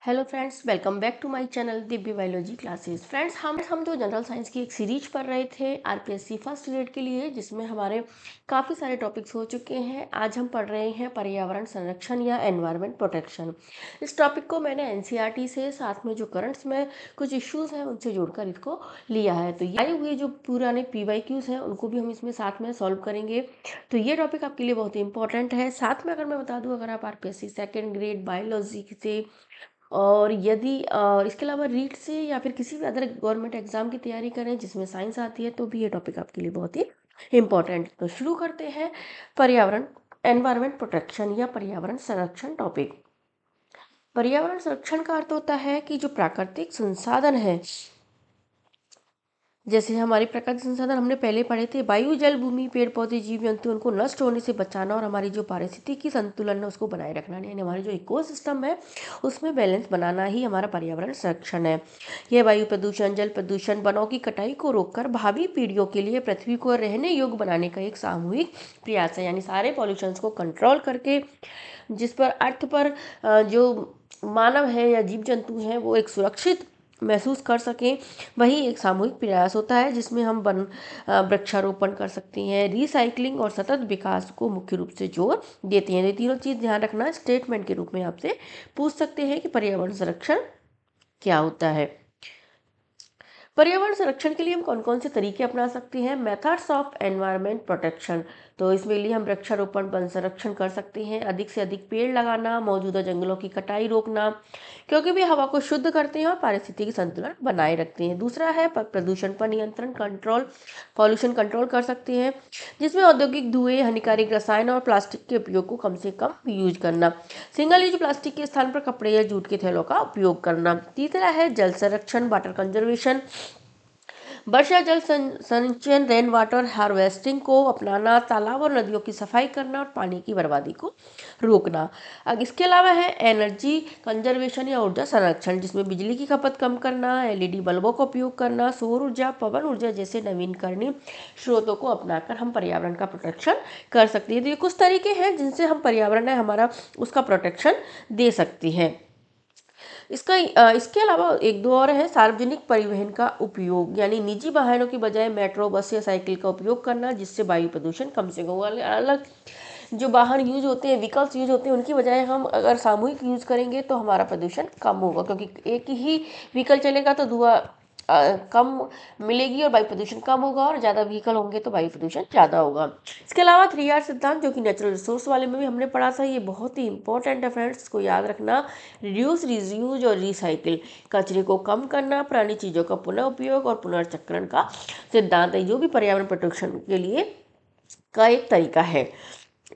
Hello friends, welcome back to my channel Divya biology classes. Friends, हम जो general science की एक सीरीज पढ़ रहे थे आरपीएससी फर्स्ट ग्रेड के लिए, जिसमें हमारे काफ़ी सारे टॉपिक्स हो चुके हैं। आज हम पढ़ रहे हैं पर्यावरण संरक्षण या एनवायरनमेंट प्रोटेक्शन। इस टॉपिक को मैंने एनसीईआरटी से, साथ में जो करंट्स में कुछ इश्यूज़ हैं उनसे जोड़कर इसको लिया है। तो ये आए हुए जो पुराने पीवाईक्यूज़ हैं उनको भी हम इसमें साथ में सॉल्व करेंगे। तो ये टॉपिक आपके लिए बहुत ही इंपॉर्टेंट है। साथ में अगर मैं बता दूँ, अगर आप आरपीएससी सेकेंड ग्रेड बायोलॉजी से और यदि इसके अलावा रीट से या फिर किसी भी अदर गवर्नमेंट एग्जाम की तैयारी करें जिसमें साइंस आती है, तो भी ये टॉपिक आपके लिए बहुत ही इम्पोर्टेंट। तो शुरू करते हैं पर्यावरण एनवायरनमेंट प्रोटेक्शन या पर्यावरण संरक्षण टॉपिक। पर्यावरण संरक्षण का अर्थ होता है कि जो प्राकृतिक संसाधन है, जैसे हमारे प्राकृतिक संसाधन हमने पहले पढ़े थे, वायु, जल, भूमि, पेड़ पौधे, जीव जंतु, उनको नष्ट होने से बचाना और हमारी जो पारिस्थितिकी संतुलन है उसको बनाए रखना, यानी हमारे जो इकोसिस्टम है उसमें बैलेंस बनाना ही हमारा पर्यावरण संरक्षण है। यह वायु प्रदूषण, जल प्रदूषण, वनों की कटाई को रोककर भावी पीढ़ियों के लिए पृथ्वी को रहने योग्य बनाने का एक सामूहिक प्रयास है। यानी सारे पॉल्यूशंस को कंट्रोल करके जिस पर अर्थ पर जो मानव है या जीव जंतु हैं वो एक सुरक्षित महसूस कर सकें, वही एक सामूहिक प्रयास होता है, जिसमें हम वृक्षारोपण कर सकते हैं, रिसाइकलिंग और सतत विकास को मुख्य रूप से जोर देते हैं। ये तीनों चीज़ ध्यान रखना, स्टेटमेंट के रूप में आपसे पूछ सकते हैं कि पर्यावरण संरक्षण क्या होता है। पर्यावरण संरक्षण के लिए हम कौन कौन से तरीके अपना सकते हैं। मेथड्स ऑफ एनवायरनमेंट प्रोटेक्शन, तो इसमें लिए हम वृक्षारोपण, वन संरक्षण कर सकते हैं, अधिक से अधिक पेड़ लगाना, मौजूदा जंगलों की कटाई रोकना, क्योंकि वे हवा को शुद्ध करते हैं और पारिस्थितिकी संतुलन बनाए रखते हैं। दूसरा है प्रदूषण पर नियंत्रण, कंट्रोल, पॉल्यूशन कंट्रोल कर सकते हैं, जिसमें औद्योगिक धुएं, हानिकारक रसायन और प्लास्टिक के उपयोग को कम से कम यूज करना, सिंगल यूज प्लास्टिक के स्थान पर कपड़े या जूट के थैलों का उपयोग करना। तीसरा है जल संरक्षण, वाटर कंजर्वेशन, वर्षा जल संचयन, रेन वाटर हार्वेस्टिंग को अपनाना, तालाब और नदियों की सफाई करना और पानी की बर्बादी को रोकना। अब इसके अलावा है एनर्जी कंजर्वेशन या ऊर्जा संरक्षण, जिसमें बिजली की खपत कम करना, एलईडी बल्बों का उपयोग करना, सौर ऊर्जा, पवन ऊर्जा जैसे नवीनकरणीय स्रोतों को अपनाकर हम पर्यावरण का प्रोटेक्शन कर सकते हैं। तो ये कुछ तरीके हैं जिनसे हम पर्यावरण है हमारा उसका प्रोटेक्शन दे सकते हैं। इसके अलावा एक दो और है, सार्वजनिक परिवहन का उपयोग, यानी निजी वाहनों की बजाय मेट्रो, बस या साइकिल का उपयोग करना, जिससे वायु प्रदूषण कम से कम। अलग जो वाहन यूज होते हैं, व्हीकल्स यूज होते हैं, उनकी बजाय हम अगर सामूहिक यूज करेंगे तो हमारा प्रदूषण कम होगा, क्योंकि एक ही व्हीकल चलेगा तो धुआं कम मिलेगी और वायु प्रदूषण कम होगा, और ज़्यादा व्हीकल होंगे तो वायु प्रदूषण ज़्यादा होगा। इसके अलावा 3R सिद्धांत, जो कि नेचुरल रिसोर्स वाले में भी हमने पढ़ा था, ये बहुत ही इंपॉर्टेंट है फ्रेंड्स, इसको याद रखना। रिड्यूस, रियूज और रिसाइकिल, कचरे को कम करना, पुरानी चीज़ों का पुनः उपयोग और पुनर्चक्रण का सिद्धांत है, जो भी पर्यावरण प्रोटेक्शन के लिए का एक तरीका है।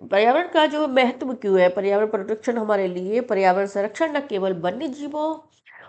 पर्यावरण का जो महत्व क्यों है, पर्यावरण प्रोटेक्शन हमारे लिए पर्यावरण संरक्षण न केवल वन्य जीवों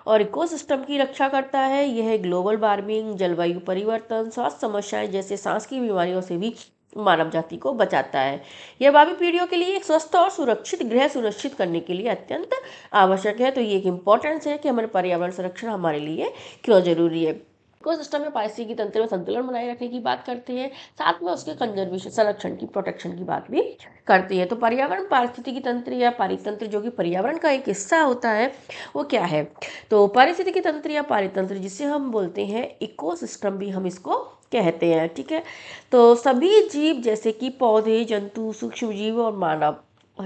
और इकोसिस्टम की रक्षा करता है, यह ग्लोबल वार्मिंग, जलवायु परिवर्तन, स्वास्थ्य समस्याएं जैसे सांस की बीमारियों से भी मानव जाति को बचाता है। यह भावी पीढ़ियों के लिए एक स्वस्थ और सुरक्षित ग्रह सुनिश्चित करने के लिए अत्यंत आवश्यक है। तो ये एक इम्पोर्टेंस है कि हमारे पर्यावरण संरक्षण हमारे लिए क्यों जरूरी है। इकोसिस्टम में पारिस्थितिकी तंत्र में संतुलन बनाए रखने की बात करते हैं, साथ में उसके कंजर्वेशन, संरक्षण की, प्रोटेक्शन की बात भी करते हैं। तो पर्यावरण पारिस्थितिकी तंत्र या पारितंत्र, जो कि पर्यावरण का एक हिस्सा होता है, वो क्या है। तो पारिस्थितिकी तंत्र या पारितंत्र, जिसे हम बोलते हैं इकोसिस्टम भी हम इसको कहते हैं, ठीक है। तो सभी जीव जैसे कि पौधे, जंतु, सूक्ष्म जीव और मानव,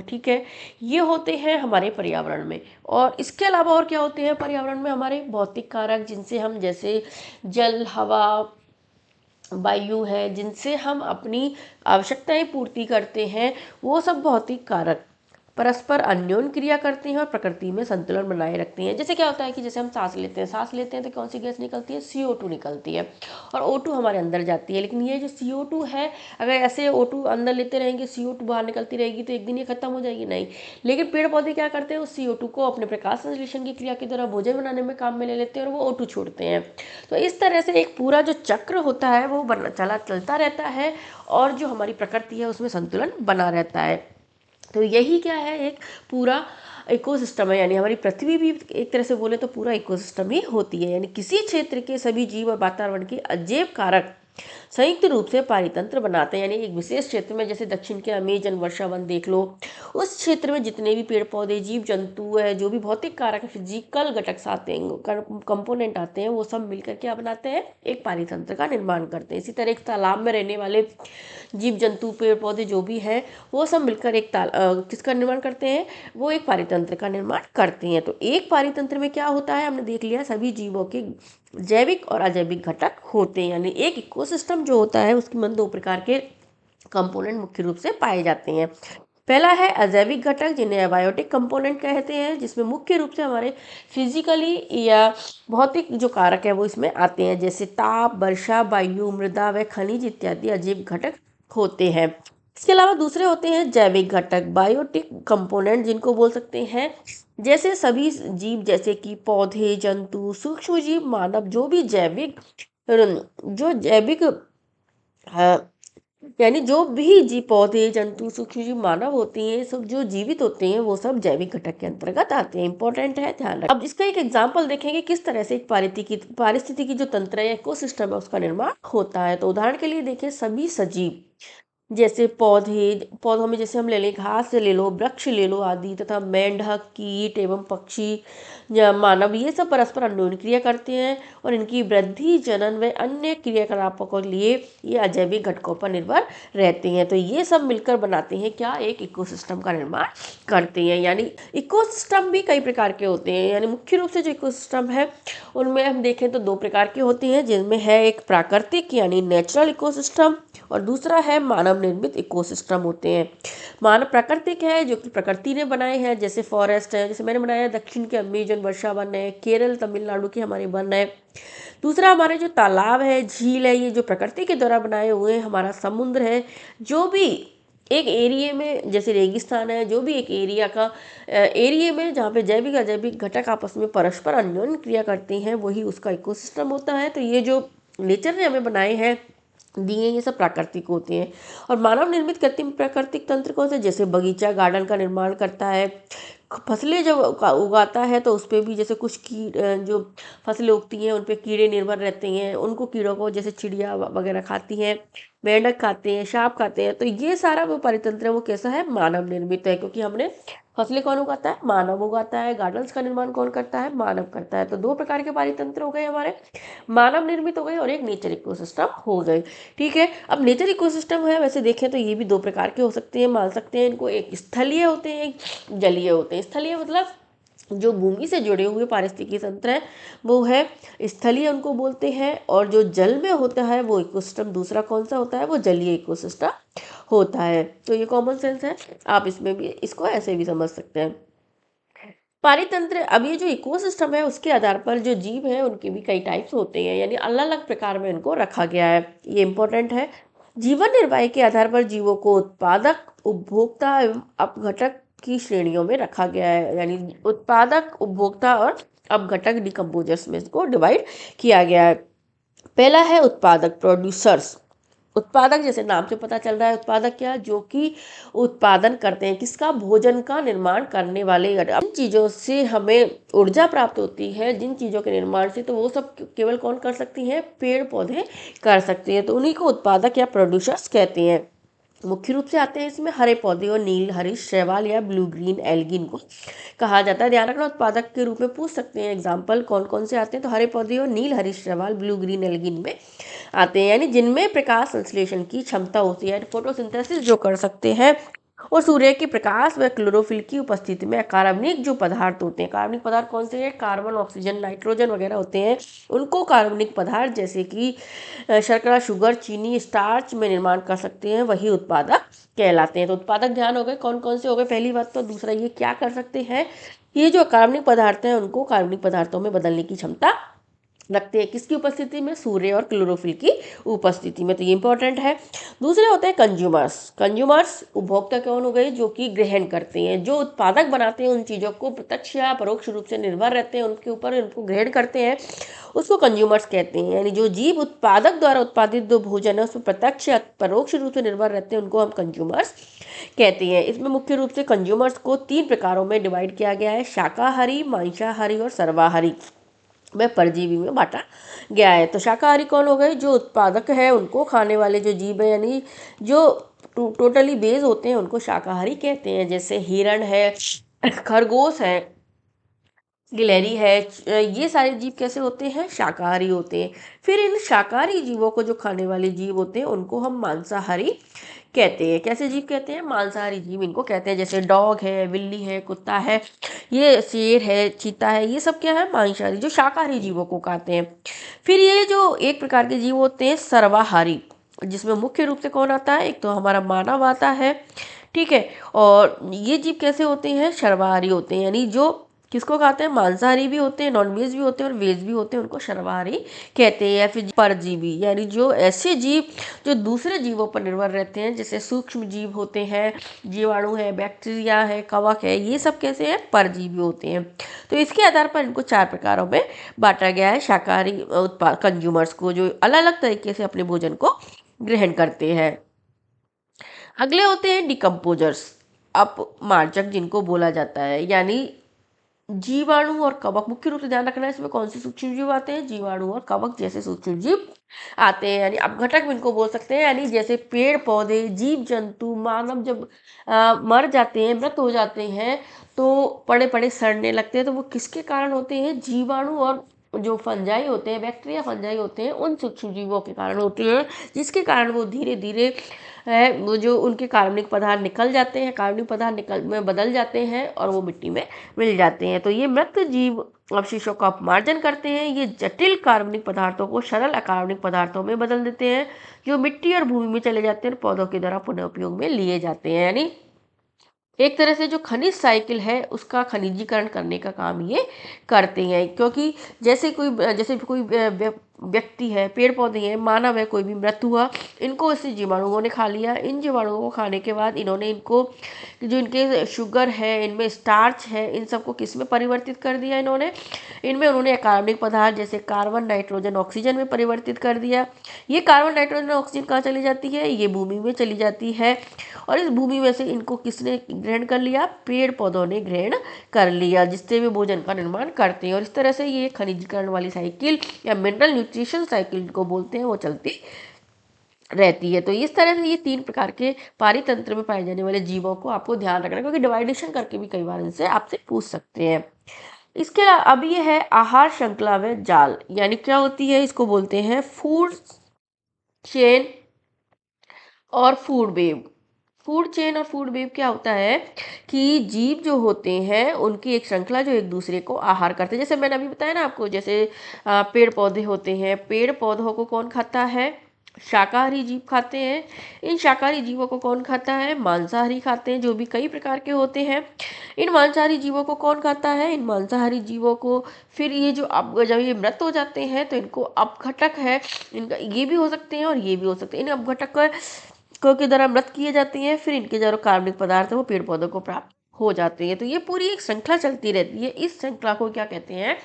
ठीक है, ये होते हैं हमारे पर्यावरण में। और इसके अलावा और क्या होते हैं पर्यावरण में, हमारे भौतिक कारक, जिनसे हम, जैसे जल, हवा, वायु है, जिनसे हम अपनी आवश्यकताएं पूर्ति करते हैं, वो सब भौतिक कारक परस्पर अन्योन्य क्रिया करते हैं और प्रकृति में संतुलन बनाए रखते हैं। जैसे क्या होता है कि जैसे हम सांस लेते हैं तो कौन सी गैस निकलती है, CO2 निकलती है, और O2 हमारे अंदर जाती है। लेकिन ये जो CO2 है, अगर ऐसे O2 अंदर लेते रहेंगे, CO2 बाहर निकलती रहेगी, तो एक दिन ये खत्म हो जाएगी, नहीं। लेकिन पेड़ पौधे क्या करते हैं, उस CO2 को अपने प्रकाश संश्लेषण की क्रिया के द्वारा भोजन बनाने में काम में ले लेते हैं और वो O2 छोड़ते हैं। तो इस तरह से एक पूरा जो चक्र होता है वो चलता रहता है, और जो हमारी प्रकृति है उसमें संतुलन बना रहता है। तो यही क्या है, एक पूरा इकोसिस्टम है, यानी हमारी पृथ्वी भी एक तरह से बोले तो पूरा इकोसिस्टम ही होती है, यानी किसी क्षेत्र के सभी जीव और वातावरण के अजैव कारक संयुक्त रूप से पारितंत्र बनाते हैं, यानी एक विशेष क्षेत्र में, जैसे दक्षिण के अमेजन वर्षावन देख लो, उस क्षेत्र में जितने भी पेड़ पौधे जीव जंतु है, जो भी भौतिक कारक फिजिकल घटक आते हैं, कंपोनेंट आते हैं, वो सब मिलकर क्या बनाते हैं, एक पारितंत्र का निर्माण करते हैं। इसी तरह एक तालाब में रहने वाले जीव जंतु पेड़ पौधे जो भी हैं, वो सब मिलकर एक किसका निर्माण करते हैं, वो एक पारितंत्र का निर्माण करते हैं। तो एक पारितंत्र में क्या होता है, हमने देख लिया सभी जीवों के जैविक और अजैविक घटक होते हैं, यानी एक इकोसिस्टम जो होता है उसके में दो प्रकार के कंपोनेंट मुख्य रूप से पाए जाते हैं। पहला है अजैविक घटक, जिन्हें एबायोटिक कंपोनेंट कहते हैं, जिसमें मुख्य रूप से हमारे फिजिकली या भौतिक जो कारक है वो इसमें आते हैं, जैसे ताप, वर्षा, वायु, मृदा व खनिज इत्यादि अजैविक घटक होते हैं। इसके अलावा दूसरे होते हैं जैविक घटक, बायोटिक कंपोनेंट, जिनको बोल सकते हैं जैसे सभी जीव, जैसे कि पौधे, जंतु, सूक्ष्म जीव, मानव, जो जैविक यानी जो भी जीव, पौधे, जंतु, सूक्ष्म जीव, मानव होती हैं, सब जो जीवित होते हैं वो सब जैविक घटक के अंतर्गत आते हैं। इंपॉर्टेंट है, ध्यान रखें। अब इसका एक एग्जांपल देखेंगे किस तरह से एक पारिस्थितिकी जो तंत्र है, इकोसिस्टम है, उसका निर्माण होता है। तो उदाहरण के लिए देखें, सभी सजीव जैसे पौधों में जैसे हम ले लें, घास ले लो, वृक्ष ले लो आदि, तथा मेंढक, कीट एवं पक्षी या मानव, ये सब परस्पर अन्योन्य क्रिया करते हैं और इनकी वृद्धि, जनन व अन्य क्रियाकलापों के लिए ये अजैविक घटकों पर निर्भर रहते हैं। तो ये सब मिलकर बनाते हैं क्या, एक इकोसिस्टम का निर्माण करते हैं। यानी इकोसिस्टम भी कई प्रकार के होते हैं, यानी मुख्य रूप से जो इकोसिस्टम है उनमें हम देखें तो दो प्रकार के होते हैं, जिनमें है एक प्राकृतिक यानी नेचुरल इकोसिस्टम और दूसरा है मानव निर्मित इकोसिस्टम होते हैं। मानव प्राकृतिक है, जो कि प्रकृति ने बनाए हैं, जैसे फॉरेस्ट है, जैसे मैंने बनाया दक्षिण के अमेजन वर्षा वन है, केरल तमिलनाडु के हमारे वन है। दूसरा हमारे जो तालाब है, झील है, ये जो प्रकृति के द्वारा बनाए हुए हैं। हमारा समुद्र है, जो भी एक एरिया में, जैसे रेगिस्तान है, जो भी एक एरिया में जहाँ पे जैविक अजैविक घटक आपस में परस्पर अन्योन्य क्रिया करते हैं, वही उसका इकोसिस्टम होता है। तो ये जो नेचर ने हमें बनाए हैं, दिए, ये सब प्राकृतिक होते हैं। और मानव निर्मित कृत्रिम प्राकृतिक तंत्र कौन से, जैसे बगीचा गार्डन का निर्माण करता है, फसलें जब उगाता है तो उस पर भी जैसे कुछ जो फसलें उगती हैं उन पे कीड़े निर्भर रहते हैं, उनको कीड़ों को जैसे चिड़िया वगैरह खाती हैं, मेंढक खाते हैं, सांप खाते हैं। तो ये सारा वो परितंत्र है, वो कैसा है, मानव निर्मित है, क्योंकि हमने फसलें कौन उगाता है, मानव उगाता है। गार्डन्स का निर्माण कौन करता है, मानव करता है। तो दो प्रकार के पारितंत्र हो गए हमारे, मानव निर्मित हो गए और एक नेचर इकोसिस्टम हो गए। ठीक है, अब नेचर इकोसिस्टम है, वैसे देखें तो ये भी दो प्रकार के हो सकते हैं, मान सकते हैं इनको, एक स्थलीय होते हैं, एक जलीय होते हैं। स्थलीय मतलब जो भूमि से जुड़े हुए पारिस्थितिकी तंत्र है वो है स्थलीय, उनको बोलते हैं। और जो जल में होता है वो इकोसिस्टम दूसरा कौन सा होता है, वो जलीय इकोसिस्टम होता है। तो ये कॉमन सेंस है, आप इसमें भी इसको ऐसे भी समझ सकते हैं। पारितंत्र, अब ये जो इकोसिस्टम है उसके आधार पर जो जीव है उनके भी कई टाइप्स होते हैं, यानी अलग अलग प्रकार में इनको रखा गया है। ये इंपॉर्टेंट है। जीवन निर्वाह के आधार पर जीवों को उत्पादक, उपभोक्ता एवं अपघटक की श्रेणियों में रखा गया है, यानी उत्पादक, उपभोक्ता और अपघटक डिकम्पोजर्स में इसको डिवाइड किया गया है। पहला है उत्पादक, प्रोड्यूसर्स। उत्पादक, जैसे नाम से पता चल रहा है, उत्पादक क्या, जो कि उत्पादन करते हैं, किसका, भोजन का निर्माण करने वाले। जिन चीज़ों से हमें ऊर्जा प्राप्त होती है, जिन चीज़ों के निर्माण से, तो वो सब केवल कौन कर सकती हैं, पेड़ पौधे कर सकते हैं। तो उन्हीं को उत्पादक या प्रोड्यूसर्स कहते हैं। मुख्य रूप से आते हैं इसमें हरे पौधे और नील हरित शैवाल या ब्लू ग्रीन एल्गी इनको कहा जाता है। ध्यान रखना, उत्पादक के रूप में पूछ सकते हैं एग्जाम्पल कौन कौन से आते हैं, तो हरे पौधे और नील हरित शैवाल ब्लू ग्रीन एल्गी में आते हैं, यानी जिनमें प्रकाश संश्लेषण की क्षमता होती है, फोटोसिंथेसिस जो कर सकते हैं, और सूर्य के प्रकाश व क्लोरोफिल की उपस्थिति में कार्बनिक जो पदार्थ होते हैं, कार्बनिक पदार्थ कौन से हैं, कार्बन, ऑक्सीजन, नाइट्रोजन वगैरह होते हैं, उनको कार्बनिक पदार्थ जैसे कि शर्करा, शुगर, चीनी, स्टार्च में निर्माण कर सकते हैं, वही उत्पादक कहलाते हैं। तो उत्पादक ध्यान हो गए कौन कौन से हो गए, पहली बात। तो दूसरा ये क्या कर सकते हैं, ये जो कार्बनिक पदार्थ हैं उनको कार्बनिक पदार्थों में बदलने की क्षमता रखते हैं, किसकी उपस्थिति में, सूर्य और क्लोरोफिल की उपस्थिति में। तो ये इंपॉर्टेंट है। दूसरे होते हैं कंज्यूमर्स। कंज्यूमर्स उपभोक्ता कौन हो गए, जो कि ग्रहण करते हैं, जो उत्पादक बनाते हैं उन चीज़ों को, प्रत्यक्ष या परोक्ष रूप से निर्भर रहते हैं उनके ऊपर, उनको ग्रहण करते हैं, उसको कंज्यूमर्स कहते हैं। यानी जो जीव उत्पादक द्वारा उत्पादित जो भोजन है उसमें प्रत्यक्ष या परोक्ष रूप से निर्भर रहते हैं, उनको हम कंज्यूमर्स कहते हैं। इसमें मुख्य रूप से कंज्यूमर्स को 3 प्रकारों में डिवाइड किया गया है, शाकाहारी, मांसाहारी और सर्वाहारी। में परजीवी में बांटा गया है। तो शाकाहारी कौन हो गए? जो उत्पादक है उनको, खाने वाले जो जीव है यानी जो टोटली बेज होते हैं उनको शाकाहारी कहते हैं। जैसे हिरण है, खरगोश है, गिलहरी है, ये सारे जीव कैसे होते हैं? शाकाहारी होते हैं। फिर इन शाकाहारी जीवों को, जो खाने वाले जीव होते हैं, उनको हम मांसाहारी कहते हैं। कैसे जीव कहते हैं? मांसाहारी जीव इनको कहते हैं। जैसे डॉग है, बिल्ली है, कुत्ता है, ये शेर है, चीता है, ये सब क्या है? मांसाहारी, जो शाकाहारी जीवों को खाते हैं। फिर ये जो एक प्रकार के जीव होते हैं सर्वाहारी, जिसमें मुख्य रूप से कौन आता है? एक तो हमारा मानव आता है, ठीक है। और ये जीव कैसे होते हैं? सर्वाहारी होते हैं, यानी जो किसको खाते हैं? मांसाहारी भी होते हैं, नॉन वेज भी होते हैं और वेज भी होते हैं, उनको सर्वाहारी कहते हैं। या फिर परजीवी, यानी जो ऐसे जीव जो दूसरे जीवों पर निर्भर रहते हैं, जैसे सूक्ष्म जीव होते हैं, जीवाणु है, बैक्टीरिया है, कवक है, ये सब कैसे हैं? परजीवी होते हैं। तो इसके आधार पर इनको 4 प्रकारों में बांटा गया है, शाकाहारी उत्पाद कंज्यूमर्स को, जो अलग अलग तरीके से अपने भोजन को ग्रहण करते हैं। अगले होते हैं डिकम्पोजर्स, अपमार्जक जिनको बोला जाता है, यानी जीवाणु और कवक। मुख्य रूप से ध्यान रखना है इसमें कौन से सूक्ष्म जीव आते हैं? जीवाणु और कवक जैसे सूक्ष्म जीव आते हैं, यानी अपघटक भी इनको बोल सकते हैं। यानी जैसे पेड़ पौधे, जीव जंतु, मानव जब मर जाते हैं, मृत हो जाते हैं, तो पड़े पड़े सड़ने लगते हैं, तो वो किसके कारण होते हैं? जीवाणु और जो फंजाई होते हैं, बैक्टीरिया फंजाई होते हैं, उन सूक्ष्म जीवों के कारण होते हैं, जिसके कारण वो धीरे धीरे वो जो उनके कार्बनिक पदार्थ निकल जाते हैं, कार्बनिक पदार्थ निकल में बदल जाते हैं और वो मिट्टी में मिल जाते हैं। तो ये मृत जीव अवशेषों का अपमार्जन करते हैं। ये जटिल कार्बनिक पदार्थों को सरल अकार्बनिक पदार्थों में बदल देते हैं, जो मिट्टी और भूमि में चले जाते हैं और पौधों के द्वारा पुनः उपयोग में लिए जाते हैं। यानी एक तरह से जो खनिज साइकिल है उसका खनिजीकरण करने का काम ये करते हैं। क्योंकि जैसे कोई व्यक्ति है, पेड़ पौधे हैं, मानव है, कोई भी मृत हुआ, इनको इस जीवाणुओं ने खा लिया। इन जीवाणुओं को खाने के बाद इन्होंने इनको, जो इनके शुगर है, इनमें स्टार्च है, इन सबको किस में परिवर्तित कर दिया? इन्होंने इनमें उन्होंने कार्बनिक पदार्थ जैसे कार्बन, नाइट्रोजन, ऑक्सीजन में परिवर्तित कर दिया। ये कार्बन, नाइट्रोजन, ऑक्सीजन कहाँ चली जाती है? ये भूमि में चली जाती है। और इस भूमि में से इनको किसने ग्रहण कर लिया? पेड़ पौधों ने ग्रहण कर लिया, जिससे वे भोजन का निर्माण करते हैं। और इस तरह से ये खनिजीकरण वाली साइकिल या मिनरल न्यूट्रिशन साइकिल को बोलते हैं, वो चलती रहती है। तो इस तरह से ये 3 प्रकार के पारितंत्र में पाए जाने वाले जीवों को आपको ध्यान रखना है, क्योंकि डिवाइडेशन करके भी कई बार इनसे आपसे पूछ सकते हैं। इसके अलावा अब ये है आहार श्रृंखला में जाल, यानी क्या होती है? इसको बोलते हैं फूड चेन और फूड वेब। फूड चेन और फूड वेब क्या होता है कि जीव जो होते हैं उनकी एक श्रृंखला, जो एक दूसरे को आहार करते हैं। जैसे मैंने अभी बताया ना आपको, जैसे पेड़ पौधे होते हैं, पेड़ पौधों को कौन खाता है? शाकाहारी जीव खाते हैं। इन शाकाहारी जीवों को कौन खाता है? मांसाहारी खाते हैं, जो भी कई प्रकार के होते हैं। इन मांसाहारी जीवों को कौन खाता है? इन मांसाहारी जीवों को। फिर ये जो अब जब ये मृत हो जाते हैं तो इनको अपघटक है, इनका ये भी हो सकते हैं और ये भी हो सकते हैं। इन अपघटक को के द्वारा मृत किए जाते हैं, फिर इनके जो कार्बनिक पदार्थ है वो पेड़ पौधों को प्राप्त हो जाते हैं। तो ये पूरी एक श्रृंखला चलती रहती है। इस श्रृंखला को क्या कहते हैं?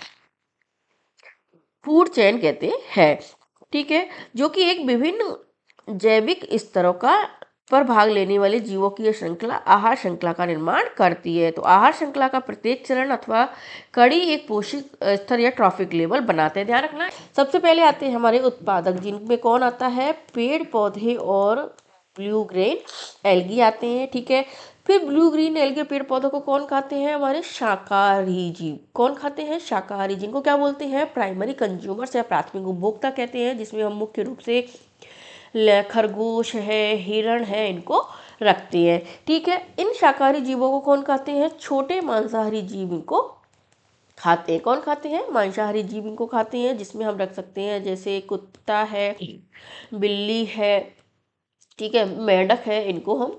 फूड चेन कहते हैं, ठीक है। जो कि एक विभिन्न जैविक स्तरों का पर भाग लेने वाले जीवों की यह श्रृंखला आहार श्रृंखला का निर्माण करती है। तो आहार श्रृंखला का प्रत्येक चरण अथवा कड़ी एक पोषक स्तर या ट्रॉफिक लेवल बनाते हैं। ध्यान रखना, सबसे पहले आते हैं हमारे उत्पादक, जिनमें कौन आता है? पेड़ पौधे और ब्लू ग्रीन एल्गी आते हैं, ठीक है। फिर ब्लू ग्रीन एल्गी पेड़ पौधों को कौन खाते हैं? हमारे शाकाहारी जीव। कौन खाते हैं? शाकाहारी, जिनको क्या बोलते हैं? प्राइमरी कंज्यूमर्स या प्राथमिक उपभोक्ता कहते हैं, जिसमें हम मुख्य रूप से खरगोश है, हिरण है, इनको रखते हैं, ठीक है। इन शाकाहारी जीवों को कौन खाते हैं? छोटे मांसाहारी जीव इनको खाते हैं। कौन खाते हैं? मांसाहारी जीव इनको खाते हैं, जिसमें हम रख सकते हैं जैसे कुत्ता है, बिल्ली है, ठीक है, मेंढक है, इनको हम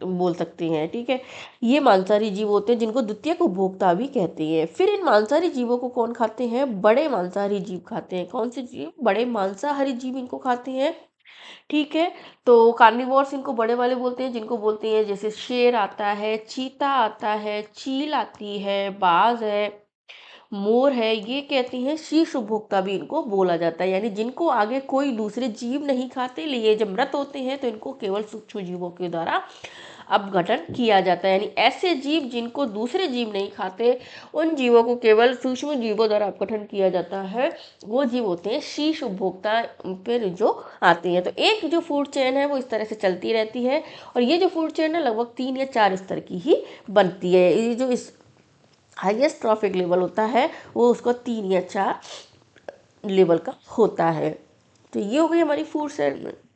बोल सकते हैं, ठीक है। ये मांसाहारी जीव होते हैं, जिनको द्वितीयक उपभोक्ता भी कहते हैं। फिर इन मांसाहारी जीवों को कौन खाते हैं? बड़े मांसाहारी जीव खाते हैं। कौन से जीव? बड़े मांसाहारी जीव इनको खाते हैं, ठीक है। तो कार्निवोर्स इनको बड़े वाले बोलते हैं, जिनको बोलते हैं जैसे शेर आता है, चीता आता है, चील आती है, बाज है, मोर है, ये कहती हैं शीर्ष उपभोक्ता भी इनको बोला जाता है, यानी जिनको आगे कोई दूसरे जीव नहीं खाते, ये जब मृत होते हैं तो इनको केवल सूक्ष्म जीवों के द्वारा अपघटन किया जाता है। यानी ऐसे जीव जिनको दूसरे जीव नहीं खाते, उन जीवों को केवल सूक्ष्म जीवों द्वारा अपघटन किया जाता है, वो जीव होते हैं शीर्ष उपभोक्ता पर जो आते हैं। तो एक जो फूड चेन है वो इस तरह से चलती रहती है, और ये जो फूड चेन है लगभग 3 या 4 स्तर की ही बनती है। ये जो इस हाईएस्ट ट्रॉफिक लेवल होता है वो उसका 3 या 4 लेवल का होता है। तो ये हो गई हमारी फूड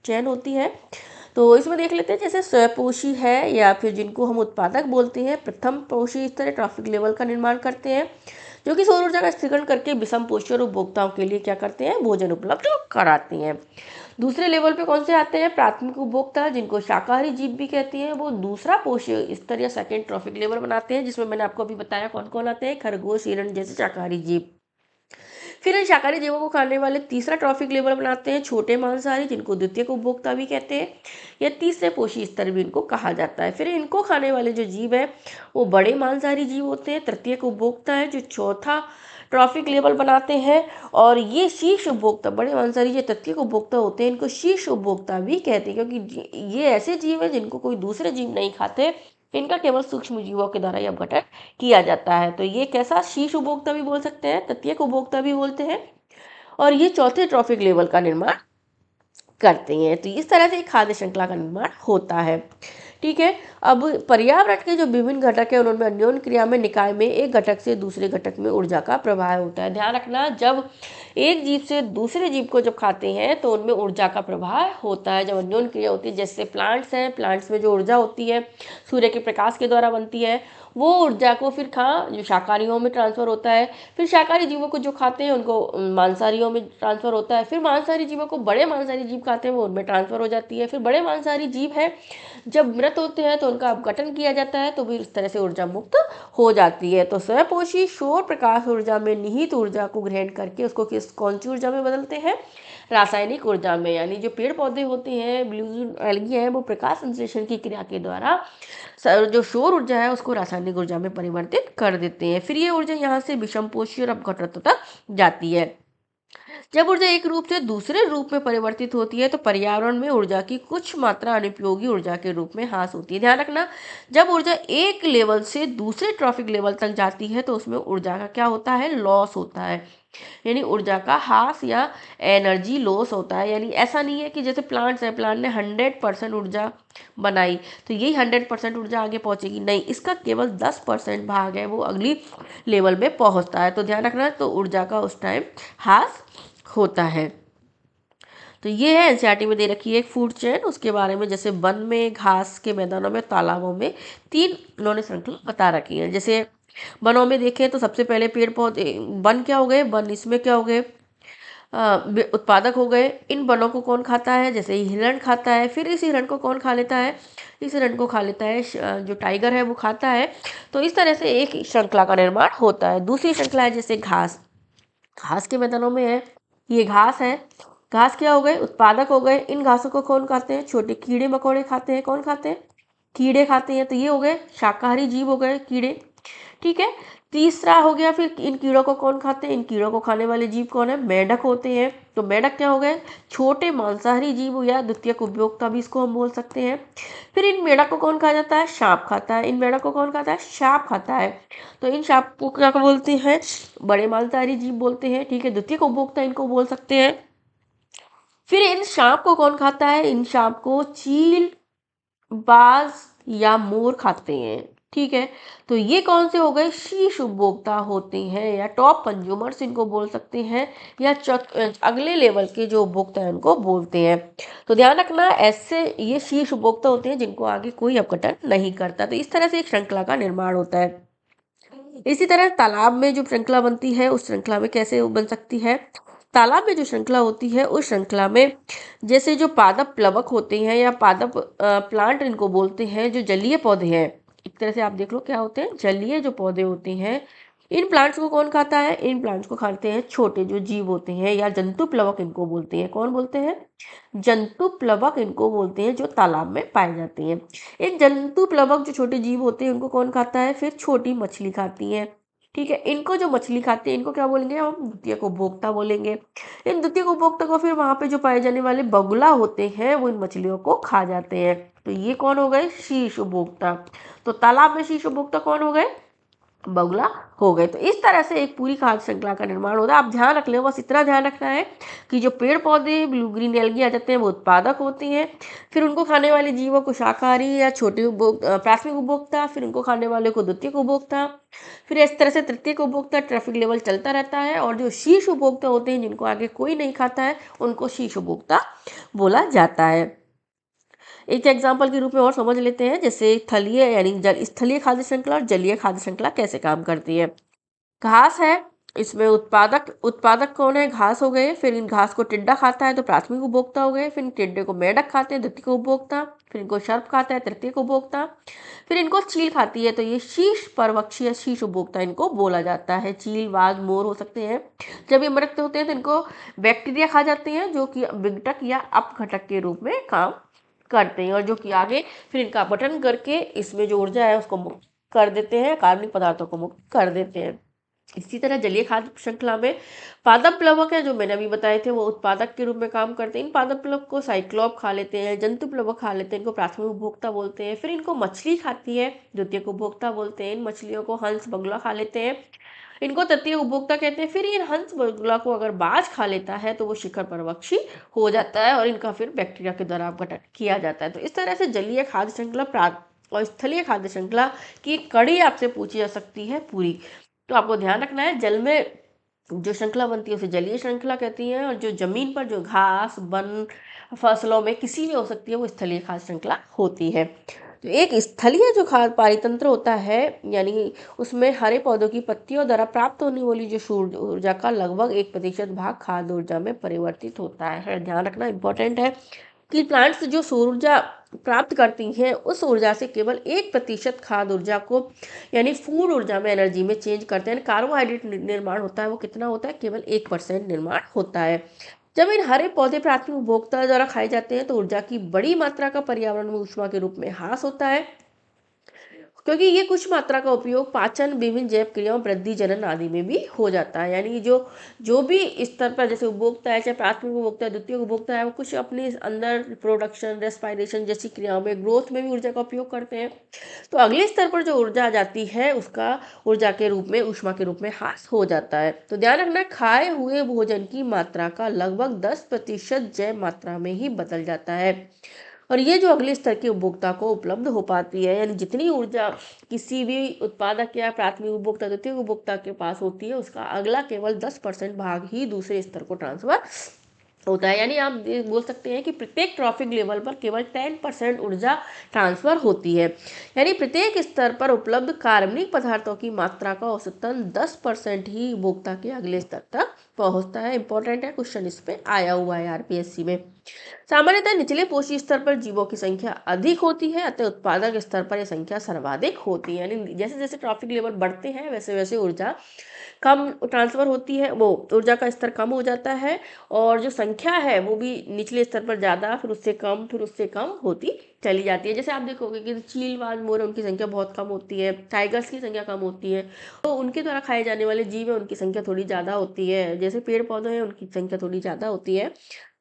चेन होती है। तो इसमें देख लेते हैं, जैसे स्वयंपोषी है या फिर जिनको हम उत्पादक बोलते हैं, प्रथम पोषी इस तरह ट्रॉफिक लेवल का निर्माण करते हैं, जो कि सौर ऊर्जा का स्थिरीकरण करके विषम पोषी और उपभोक्ताओं के लिए क्या करते हैं, भोजन उपलब्ध कराते हैं। दूसरे लेवल पे कौन से आते हैं, प्राथमिक उपभोक्ता, जिनको शाकाहारी जीव भी कहते हैं, वो दूसरा पोषी स्तर या सेकेंड ट्रॉफिक लेवल बनाते हैं, जिसमें मैंने आपको अभी बताया कौन कौन आते हैं, खरगोश, हिरण जैसे शाकाहारी जीव। फिर इन शाकाहारी जीवों को खाने वाले तीसरा ट्रॉफिक लेवल बनाते हैं छोटे मांसाहारी, जिनको द्वितीयक उपभोक्ता भी कहते हैं, या तीसरे पोषी स्तर भी इनको कहा जाता है। फिर इनको खाने वाले जो जीव है वो बड़े मांसाहारी जीव होते हैं, तृतीयक उपभोक्ता है, जो चौथा ट्रॉफिक लेवल बनाते हैं। और ये शीर्ष उपभोक्ता, बड़े मांसाहारी जो तृतीयक उपभोक्ता होते हैं, इनको शीर्ष उपभोक्ता भी कहते हैं, क्योंकि ये ऐसे जीव हैं जिनको कोई दूसरे जीव नहीं खाते, इनका केवल सूक्ष्म जीवों के द्वारा ही अपघटन किया जाता है। तो ये कैसा, शीर्ष उपभोक्ता भी बोल सकते हैं, तृतीयक उपभोक्ता भी बोलते हैं, और ये चौथे ट्रॉफिक लेवल का निर्माण करते हैं। तो इस तरह से एक खाद्य श्रृंखला का निर्माण होता है। ठीक है। अब पर्यावरण के जो विभिन्न घटक है उनमें अन्योन्य क्रिया में निकाय में एक घटक से दूसरे घटक में ऊर्जा का प्रवाह होता है। ध्यान रखना, जब एक जीव से दूसरे जीव को जब खाते हैं तो उनमें ऊर्जा का प्रवाह होता है। जब अन्योन्य क्रिया होती है, जैसे प्लांट्स हैं, प्लांट्स में जो ऊर्जा होती है सूर्य के प्रकाश के द्वारा बनती है, वो ऊर्जा को फिर जो शाकाहारियों में ट्रांसफर होता है, फिर शाकाहारी जीवों को जो खाते हैं उनको मांसाहारियों में ट्रांसफर होता है, फिर मांसाहारी जीवों को बड़े मांसाहारी जीव खाते हैं वो उनमें ट्रांसफर हो जाती है। फिर बड़े मांसाहारी जीव है जब मृत होते हैं तो उनका अपघटन किया जाता है, तो भी इस तरह से ऊर्जा मुक्त हो जाती है। तो स्वयंपोषी सौर प्रकाश ऊर्जा में निहित ऊर्जा को ग्रहण करके उसको कौन सी ऊर्जा में बदलते हैं, रासायनिक ऊर्जा में। यानी जो पेड़ पौधे होते हैं, ब्लू एल्गी है, वो प्रकाश संश्लेषण की क्रिया के द्वारा जो सौर ऊर्जा है उसको रासायनिक ऊर्जा में परिवर्तित कर देते हैं। फिर ये ऊर्जा यहाँ से विषमपोषी और अपघटन तक जाती है। जब ऊर्जा एक रूप से दूसरे रूप में परिवर्तित होती है तो पर्यावरण में ऊर्जा की कुछ मात्रा अनुपयोगी ऊर्जा के रूप में ह्रास होती है। ध्यान रखना, जब ऊर्जा एक लेवल से दूसरे ट्रॉफिक लेवल तक जाती है तो उसमें ऊर्जा का क्या होता है, लॉस होता है, यानी ऊर्जा का ह्रास या एनर्जी लॉस होता है। यानी ऐसा नहीं है कि जैसे प्लांट्स है, प्लांट ने 100% ऊर्जा बनाई तो यही 100% ऊर्जा आगे पहुंचेगी, नहीं, इसका केवल 10% भाग है वो अगली लेवल में पहुंचता है। तो ध्यान रखना, तो ऊर्जा का उस टाइम ह्रास होता है। तो ये है एनसीईआरटी में दे रखी है एक फूड चेन, उसके बारे में, जैसे वन में, घास के मैदानों में, तालाबों में, 3 इन्होंने श्रृंखला बता रखी है। जैसे वनों में देखें तो सबसे पहले पेड़ पौधे, वन क्या हो गए, वन इसमें क्या हो गए, उत्पादक हो गए। इन वनों को कौन खाता है, जैसे हिरण खाता है, फिर इस हिरण को कौन खा लेता है, इस हिरण को खा लेता है जो टाइगर है वो खाता है। तो इस तरह से एक श्रृंखला का निर्माण होता है। दूसरी श्रृंखला है जैसे घास, घास के मैदानों में है, ये घास है, घास क्या हो गए, उत्पादक हो गए। इन घासों को कौन खाते हैं, छोटे कीड़े मकोड़े खाते हैं, कौन खाते हैं, कीड़े खाते हैं। तो ये हो गए शाकाहारी जीव हो गए, कीड़े। ठीक है। तीसरा हो गया, फिर इन कीड़ों को कौन खाते हैं, इन कीड़ों को खाने वाले जीव कौन है, मेंढक होते हैं। तो मेंढक क्या हो गए, छोटे मांसाहारी जीव या द्वितीयक उपभोक्ता भी इसको हम बोल सकते हैं। फिर इन मेंढक को कौन खा जाता है, सांप खाता है। इन मेंढक को कौन खाता है, सांप खाता है। तो इन सांप को क्या बोलते हैं, बड़े मांसाहारी जीव बोलते हैं। ठीक है, द्वितीयक उपभोक्ता इनको बोल सकते हैं। फिर इन सांप को कौन खाता है, इन सांप को चील, बाज या मोर खाते हैं। ठीक है। तो ये कौन से हो गए, शीर्ष उपभोक्ता होते हैं या टॉप कंज्यूमर्स इनको बोल सकते हैं, या अगले लेवल के जो उपभोक्ता हैं उनको बोलते हैं। तो ध्यान रखना, ऐसे ये शीर्ष उपभोक्ता होते हैं जिनको आगे कोई अपघटन नहीं करता। तो इस तरह से एक श्रृंखला का निर्माण होता है। इसी तरह तालाब में जो श्रृंखला बनती है उस श्रृंखला में कैसे बन सकती है, तालाब में जो श्रृंखला होती है उस श्रृंखला में जैसे जो पादप प्लवक होते हैं या पादप प्लांट इनको बोलते हैं, जो जलीय पौधे हैं, एक तरह से आप देख लो क्या होते हैं, जलीय जो पौधे होते हैं, इन प्लांट्स को कौन खाता है, इन प्लांट्स को खाते हैं छोटे जो जीव होते हैं या जंतु प्लवक इनको बोलते हैं। कौन बोलते हैं, जंतु प्लवक इनको बोलते हैं, जो तालाब में पाए जाते हैं। इन जंतु प्लवक जो छोटे जीव होते हैं उनको कौन खाता है, फिर छोटी मछली खाती है। ठीक है, इनको जो मछली खाते हैं इनको क्या बोलेंगे, हम द्वितीयक उपभोक्ता बोलेंगे। इन द्वितीयक उपभोक्ता को फिर वहां पे जो पाए जाने वाले बगुला होते हैं वो इन मछलियों को खा जाते हैं। तो ये कौन हो गए, शीर्ष उपभोक्ता। तो तालाब में शीर्ष उपभोक्ता कौन हो गए, बगुला हो गए। तो इस तरह से एक पूरी खाद्य श्रृंखला का निर्माण होता है। आप ध्यान रख ले, बस इतना ध्यान रखना है कि जो पेड़ पौधे ब्लू ग्रीन एल्गी आ जाते हैं वो उत्पादक होती हैं, फिर उनको खाने वाले जीवों को शाकाहारी या छोटे प्राथमिक उपभोक्ता, फिर उनको खाने वाले को द्वितीयक उपभोक्ता, फिर इस तरह से तृतीयक उपभोक्ता। ट्रैफिक लेवल चलता रहता है और जो शीर्ष उपभोक्ता होते हैं जिनको आगे कोई नहीं खाता है उनको शीर्ष उपभोक्ता बोला जाता है। एक एग्जाम्पल के रूप में और समझ लेते हैं, जैसे थलीय यानी जल स्थलीय खाद्य श्रृंखला और जलीय खाद्य श्रृंखला कैसे काम करती है। घास है, इसमें उत्पादक उत्पादक कौन है, घास हो गए, फिर इन घास को टिड्डा खाता है तो प्राथमिक उपभोक्ता हो गए, फिर इन टिड्डे को मेंढक खाते हैं द्वितीयक उपभोक्ता, फिर इनको सर्प खाता है तृतीयक उपभोक्ता, फिर इनको चील खाती है तो ये शीर्ष परभक्षी या शीर्ष उपभोक्ता इनको बोला जाता है। चील, बाज, मोर हो सकते हैं। जब ये मृत होते हैं तो इनको बैक्टीरिया खा जाते हैं जो कि विघटक या अपघटक के रूप में काम करते हैं और जो कि आगे फिर इनका अपघटन करके इसमें जो ऊर्जा है उसको मुक्त कर देते हैं, कार्बनिक पदार्थों को मुक्त कर देते हैं। इसी तरह जलीय खाद्य श्रृंखला में पादप प्लवक है जो मैंने अभी बताए थे वो उत्पादक के रूप में काम करते हैं। इन पादप प्लवक को साइक्लोप खा लेते हैं, जंतु प्लवक खा लेते हैं, इनको प्राथमिक उपभोक्ता बोलते हैं। फिर इनको मछली खाती है द्वितीयक उपभोक्ता बोलते हैं। इन मछलियों को हंस बगुला खा लेते हैं, इनको तृतीयक उपभोक्ता कहते हैं। फिर इन हंस बगुला को अगर बाज खा लेता है तो वो शिखर परभक्षी हो जाता है और इनका फिर बैक्टीरिया के द्वारा अपघटन किया जाता है। तो इस तरह से जलीय खाद्य श्रृंखला और स्थलीय खाद्य श्रृंखला की कड़ी आपसे पूछी जा सकती है पूरी। तो आपको ध्यान रखना है, जल में जो श्रृंखला बनती है उसे जलीय श्रृंखला कहती है और जो जमीन पर जो घास वन फसलों में किसी में हो सकती है वो स्थलीय खाद्य श्रृंखला होती है। तो एक स्थलीय जो खाद्य पारितंत्र होता है यानी उसमें हरे पौधों की पत्तियों द्वारा प्राप्त होने वाली जो सूर्य ऊर्जा का लगभग 1% भाग खाद्य ऊर्जा में परिवर्तित होता है। ध्यान रखना इंपॉर्टेंट है कि प्लांट्स जो सौर ऊर्जा प्राप्त करती हैं उस ऊर्जा से केवल 1% खाद्य ऊर्जा को यानी फूड ऊर्जा में एनर्जी में चेंज करते हैं। कार्बोहाइड्रेट निर्माण होता है वो कितना होता है, केवल 1% निर्माण होता है। जब इन हरे पौधे प्राथमिक उपभोक्ता द्वारा खाए जाते हैं तो ऊर्जा की बड़ी मात्रा का पर्यावरण में ऊष्मा के रूप में ह्रास होता है, क्योंकि ये कुछ मात्रा का उपयोग पाचन, विभिन्न जैव क्रियाओं, वृद्धि जनन आदि में भी हो जाता है। यानी जो जो भी स्तर पर जैसे उपभोक्ता है, चाहे प्राथमिक उपभोक्ता है, द्वितीय उपभोक्ता है, वो कुछ अपने अंदर प्रोडक्शन, रेस्पिरेशन जैसी क्रियाओं में, ग्रोथ में भी ऊर्जा का उपयोग करते हैं। तो अगले स्तर पर जो ऊर्जा आ जाती है उसका ऊर्जा के रूप में, ऊष्मा के रूप में ह्रास हो जाता है। तो ध्यान रखना, खाए हुए भोजन की मात्रा का लगभग 10% जैव मात्रा में ही बदल जाता है और ये जो अगले स्तर के उपभोक्ता को उपलब्ध हो पाती है। यानी जितनी ऊर्जा किसी भी उत्पादक या प्राथमिक उपभोक्ता, द्वितीय उपभोक्ता के पास होती है उसका अगला केवल 10% भाग ही दूसरे स्तर को ट्रांसफर होता है। यानी आप बोल सकते हैं कि प्रत्येक ट्रॉफिक लेवल पर केवल 10% ऊर्जा ट्रांसफर होती है। यानी प्रत्येक स्तर पर उपलब्ध कार्बनिक पदार्थों की मात्रा का औसतन 10% ही उपभोक्ता के अगले स्तर तक पहुंचता है। इंपॉर्टेंट है, क्वेश्चन इस पे आया हुआ है आरपीएससी में। सामान्यतः निचले पोषी स्तर पर जीवों की संख्या अधिक होती है, अतः उत्पादक स्तर पर यह संख्या सर्वाधिक होती है। यानी जैसे जैसे ट्रॉफिक लेवल बढ़ते हैं वैसे वैसे ऊर्जा कम ट्रांसफर होती है, वो ऊर्जा का स्तर कम हो जाता है और जो संख्या है वो भी निचले स्तर पर ज़्यादा, फिर उससे कम, फिर उससे कम होती चली जाती है। जैसे आप देखोगे कि चील, बाज, मोर उनकी संख्या बहुत कम होती है, टाइगर्स की संख्या कम होती है, तो उनके द्वारा खाए जाने वाले जीव है उनकी संख्या थोड़ी ज़्यादा होती है। जैसे पेड़ पौधे हैं उनकी संख्या थोड़ी ज़्यादा होती है।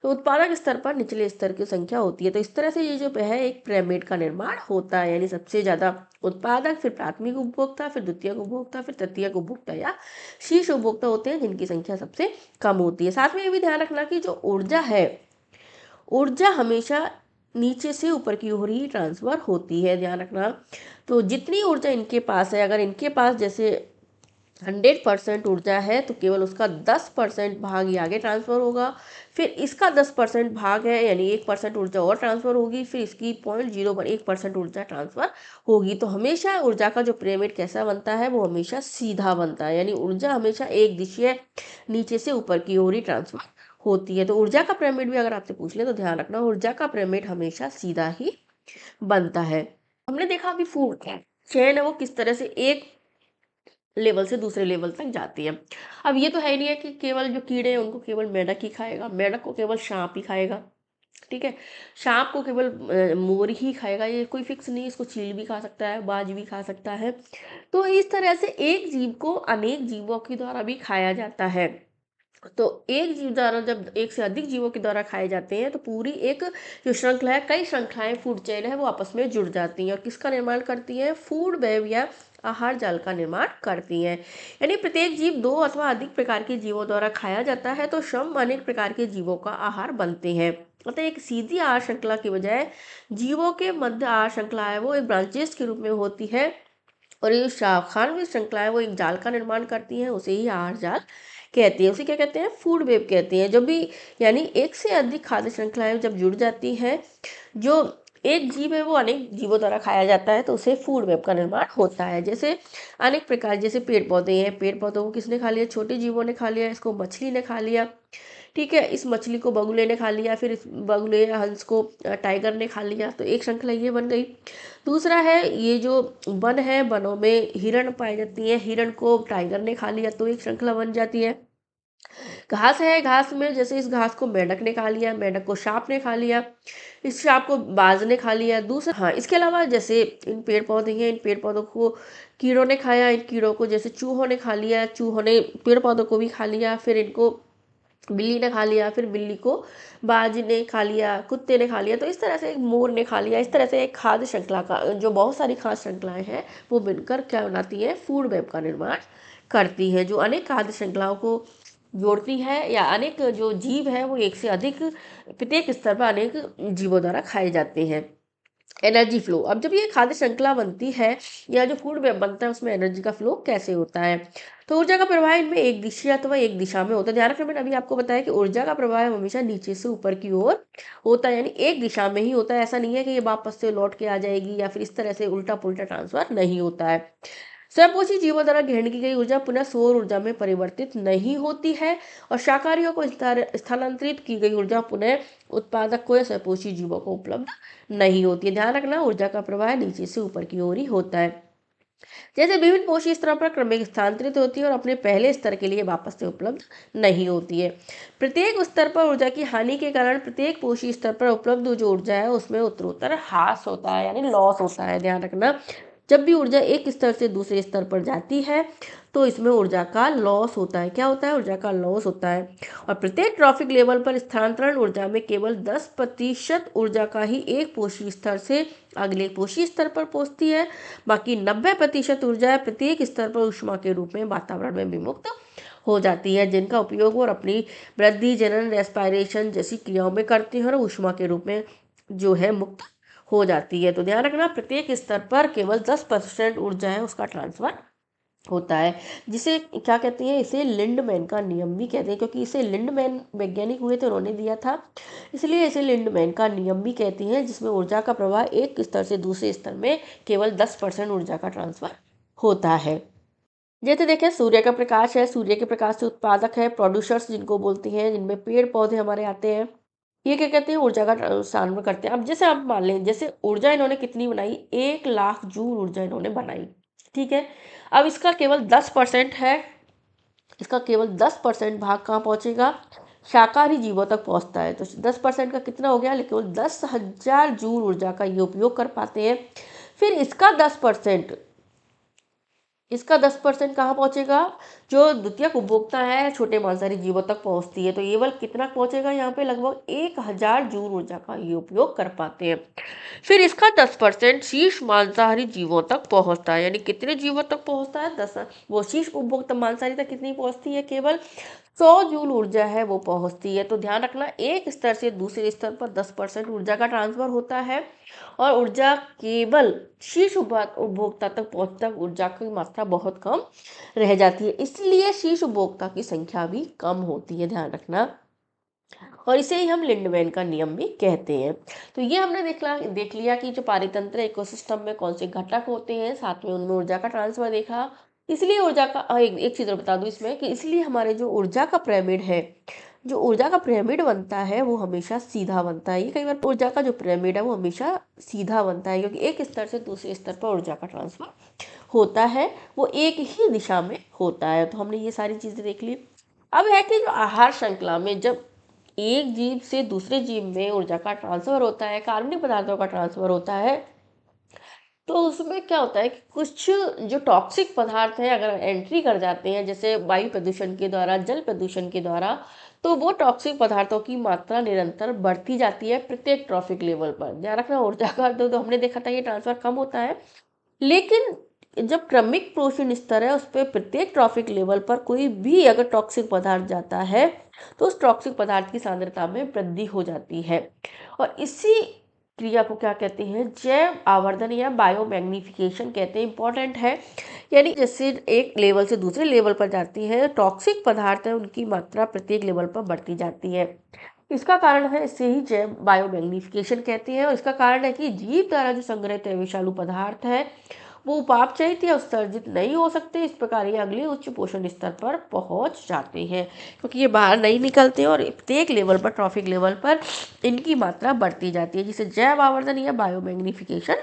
तो उत्पादक स्तर पर निचले स्तर की संख्या होती है। तो इस तरह से ये जो है एक पिरामिड का निर्माण होता है, यानी सबसे ज़्यादा उत्पादक, फिर प्राथमिक उपभोक्ता, फिर द्वितीयक उपभोक्ता, फिर तृतीयक उपभोक्ता या शीर्ष उपभोक्ता होते हैं जिनकी संख्या सबसे कम होती है। साथ में ये भी ध्यान रखना कि जो ऊर्जा है, ऊर्जा हमेशा नीचे से ऊपर की ओर ही ट्रांसफर होती है, ध्यान रखना। तो जितनी ऊर्जा इनके पास है, अगर इनके पास जैसे 100% ऊर्जा है तो केवल उसका 10% भाग ही आगे ट्रांसफर होगा, फिर इसका 10% भाग है यानी 1% ऊर्जा और ट्रांसफर होगी, फिर इसकी 0.01% ऊर्जा ट्रांसफर होगी। तो हमेशा ऊर्जा का जो पिरामिड कैसा बनता है, वो हमेशा सीधा बनता है, यानी ऊर्जा हमेशा एक दिशा नीचे से ऊपर की ओर ही ट्रांसफर होती है। तो ऊर्जा का पिरामिड भी अगर आपसे पूछ ले तो ध्यान रखना, ऊर्जा का पिरामिड हमेशा सीधा ही बनता है। हमने देखा अभी फूड चेन है वो किस तरह से एक लेवल से दूसरे लेवल तक जाती है। अब ये तो है ही नहीं है कि केवल जो कीड़े हैं उनको केवल मेंढक ही खाएगा, मेंढक को केवल सांप ही खाएगा। ठीक है। सांप को केवल मोर ही खाएगा, ये कोई फिक्स नहीं, इसको चील भी खा सकता है, बाज भी खा सकता है। तो इस तरह से एक जीव को अनेक जीवों के द्वारा भी खाया जाता है। तो एक जीव द्वारा जब एक से अधिक जीवों के द्वारा खाए जाते हैं तो पूरी एक जो श्रृंखला है, कई श्रृंखलाएं फूड चेन है वो आपस में जुड़ जाती हैं और किसका निर्माण करती हैं, फूड वेब या आहार जाल का निर्माण करती हैं। यानी प्रत्येक जीव दो अथवा अधिक प्रकार के जीवों द्वारा खाया जाता है तो श्रम अनेक प्रकार के जीवों का आहार बनते हैं। अतः एक सीधी आहार श्रृंखला की बजाय जीवों के मध्य आहार श्रृंखला है वो एक ब्रांचेस के रूप में होती है और ये शाखान्वित श्रृंखला है वो एक जाल का निर्माण करती है, उसे ही आहार जाल कहती है, उसे क्या कहते हैं, फूड वेब कहते हैं। जब भी यानी एक से अधिक खाद्य श्रृंखलाएं जब जुड़ जाती हैं, जो एक जीव है वो अनेक जीवों द्वारा खाया जाता है तो उसे फूड वेब का निर्माण होता है। जैसे अनेक प्रकार, जैसे पेड़ पौधे हैं, पेड़ पौधों को किसने खा लिया, छोटे जीवों ने खा लिया, इसको मछली ने खा लिया। ठीक है, इस मछली को बगुले ने खा लिया, फिर इस बगुले या हंस को टाइगर ने खा लिया, तो एक श्रृंखला ये बन गई। दूसरा है ये जो वन है, वनों में हिरण पाई जाती है, हिरण को टाइगर ने खा लिया तो एक श्रृंखला बन जाती है। घास है, घास में जैसे इस घास को मेंढक ने खा लिया, मेंढक को सांप ने खा लिया, इस सांप को बाज ने खा लिया। दूसरा, हाँ, इसके अलावा जैसे इन पेड़ पौधे हैं, इन पेड़ पौधों को कीड़ों ने खाया, इन कीड़ों को जैसे चूहों ने खा लिया, चूहों ने पेड़ पौधों को भी खा लिया, फिर इनको बिल्ली ने खा लिया, फिर बिल्ली को बाज ने खा लिया, कुत्ते ने खा लिया, तो इस तरह से एक मोर ने खा लिया। इस तरह से एक खाद्य श्रृंखला का जो बहुत सारी खाद्य श्रृंखलाएं हैं वो मिलकर क्या बनाती है, फूड वेब का निर्माण करती है, जो अनेक खाद्य श्रृंखलाओं को जोड़ती है, या अनेक जो जीव है वो एक से अधिक प्रत्येक स्तर पर अनेक जीवों द्वारा खाए जाते हैं। एनर्जी फ्लो, अब जब ये खाद्य श्रृंखला बनती है या जो फूड वेब बनता है उसमें एनर्जी का फ्लो कैसे होता है, तो ऊर्जा का प्रवाह इनमें एक दिशा अथवा एक दिशा में होता है। ध्यान रखना, मैंने अभी आपको बताया कि ऊर्जा का प्रवाह हमेशा नीचे से ऊपर की ओर होता है, यानी एक दिशा में ही होता है। ऐसा नहीं है कि ये वापस से लौट के आ जाएगी या फिर इस तरह से उल्टा पुल्टा ट्रांसफर नहीं होता है। स्वयंपोषी जीवों द्वारा ग्रहण की गई ऊर्जा पुनः सौर ऊर्जा में परिवर्तित नहीं होती है और शाकाहारियों को स्थानांतरित की गई ऊर्जा पुनः उत्पादक को या स्वयंपोषी जीवों को उपलब्ध नहीं होती है। ध्यान रखना, ऊर्जा का प्रवाह नीचे से ऊपर की ओर ही होता है। जैसे विभिन्न पोषी स्तरों पर क्रमिक स्थानांतरित होती है और अपने पहले स्तर के लिए वापस से उपलब्ध नहीं होती है। प्रत्येक स्तर पर ऊर्जा की हानि के कारण प्रत्येक पोषी स्तर पर उपलब्ध जो ऊर्जा है उसमें उत्तरोत्तर ह्रास होता है, यानी लॉस होता है। ध्यान रखना, जब भी ऊर्जा एक स्तर से दूसरे स्तर पर जाती है तो इसमें ऊर्जा का लॉस होता है। क्या होता है, ऊर्जा का लॉस होता है। और प्रत्येक ट्रॉफिक लेवल पर स्थानांतरण ऊर्जा में केवल 10% ऊर्जा का ही एक पोषी स्तर से अगले पोषी स्तर पर पहुंचती है। बाकी 90% ऊर्जा प्रत्येक स्तर पर ऊष्मा के रूप में वातावरण में विमुक्त हो जाती है, जिनका उपयोग वो अपनी वृद्धि, जनन, रेस्पायरेशन जैसी क्रियाओं में करते हैं और ऊष्मा के रूप में जो है मुक्त हो जाती है। तो ध्यान रखना, प्रत्येक स्तर पर केवल 10% ऊर्जा है उसका ट्रांसफर होता है, जिसे क्या कहते हैं, इसे लिंडमैन का नियम भी कहते हैं, क्योंकि इसे लिंडमैन वैज्ञानिक हुए थे, उन्होंने दिया था, इसलिए इसे लिंडमैन का नियम भी कहते हैं, जिसमें ऊर्जा का प्रवाह एक स्तर से दूसरे स्तर में केवल 10% ऊर्जा का ट्रांसफर होता है। जैसे देखें, सूर्य का प्रकाश है, सूर्य के प्रकाश से उत्पादक है, प्रोड्यूसर्स जिनको बोलते हैं, जिनमें पेड़ पौधे हमारे आते हैं, ये क्या कहते हैं, ऊर्जा का ट्रांसफर करते हैं। अब जैसे आप मान लें, जैसे ऊर्जा इन्होंने कितनी बनाई, 1 लाख जूल ऊर्जा इन्होंने बनाई, ठीक है। अब इसका केवल 10% है, इसका केवल 10% भाग कहाँ पहुंचेगा, शाकाहारी जीवों तक पहुंचता है। तो 10% का कितना हो गया, केवल 10,000 जूल ऊर्जा का ये उपयोग कर पाते हैं। फिर इसका 10% कहाँ पहुंचेगा, जो द्वितीयक उपभोक्ता है, छोटे मांसाहारी जीवों तक पहुंचती है। तो ये बल कितना पहुंचेगा, यहाँ पे लगभग 1,000 जूल ऊर्जा का ये उपयोग कर पाते हैं। फिर इसका 10% शीर्ष मांसाहारी जीवों तक पहुंचता है, यानी कितने जीवों तक पहुंचता है, 10। वो शीर्ष उपभोक्ता मांसाहारी तक कितनी पहुंचती है, केवल 100 जूल ऊर्जा है वो पहुंचती है। तो ध्यान रखना, एक स्तर से दूसरे स्तर पर 10% ऊर्जा का ट्रांसफर होता है और ऊर्जा केवल शीर्ष उपभोक्ता तक पहुंचता, ऊर्जा की मात्रा बहुत कम रह जाती है, इसलिए शीर्ष उपभोक्ता की संख्या भी कम होती है। ध्यान रखना, और इसे ही हम लिंडमैन का नियम भी कहते हैं। तो ये हमने देख लिया कि जो पारितंत्र इकोसिस्टम में कौन से घटक होते हैं, साथ में उनमें ऊर्जा का ट्रांसफर देखा। इसलिए ऊर्जा का एक चीज और बता दूं इसमें कि इसलिए हमारे जो ऊर्जा का पिरामिड है, जो ऊर्जा का पिरामिड बनता है वो हमेशा सीधा बनता है। ये कई बार ऊर्जा का जो पिरामिड है वो हमेशा सीधा बनता है, क्योंकि एक स्तर से दूसरे स्तर पर ऊर्जा का ट्रांसफर होता है, वो एक ही दिशा में होता है। तो हमने ये सारी चीजें देख ली। अब है कि जो आहार श्रृंखला में जब एक जीव से दूसरे जीव में ऊर्जा का ट्रांसफर होता है, कार्बनिक पदार्थों का ट्रांसफर होता है, तो उसमें क्या होता है कि कुछ जो टॉक्सिक पदार्थ हैं अगर एंट्री कर जाते हैं, जैसे वायु प्रदूषण के द्वारा, जल प्रदूषण के द्वारा, तो वो टॉक्सिक पदार्थों की मात्रा निरंतर बढ़ती जाती है प्रत्येक ट्रॉफिक लेवल पर। ध्यान रखना, ऊर्जा का तो हमने देखा था ये ट्रांसफर कम होता है, लेकिन जब क्रमिक पोषण स्तर है उस पे प्रत्येक ट्रॉफिक लेवल पर कोई भी अगर टॉक्सिक पदार्थ जाता है तो उस टॉक्सिक पदार्थ की सांद्रता में वृद्धि हो जाती है। और इसी क्रिया को क्या कहते हैं, जैव आवर्धन या बायोमैग्निफिकेशन कहते हैं। इंपॉर्टेंट है, यानी जैसे एक लेवल से दूसरे लेवल पर जाती है, टॉक्सिक पदार्थ है उनकी मात्रा प्रत्येक लेवल पर बढ़ती जाती है। इसका कारण है, इसे ही जैव बायोमैग्निफिकेशन कहते हैं। और इसका कारण है कि जीव द्वारा जो संग्रहित विषालु पदार्थ है वो उपापचयित या उत्सर्जित नहीं हो सकते। इस प्रकार ये अगले उच्च पोषण स्तर पर पहुंच जाते हैं, क्योंकि ये बाहर नहीं निकलते और प्रत्येक लेवल पर, ट्रॉफिक लेवल पर इनकी मात्रा बढ़ती जाती है, जिसे जैव आवर्धन या बायोमैग्निफिकेशन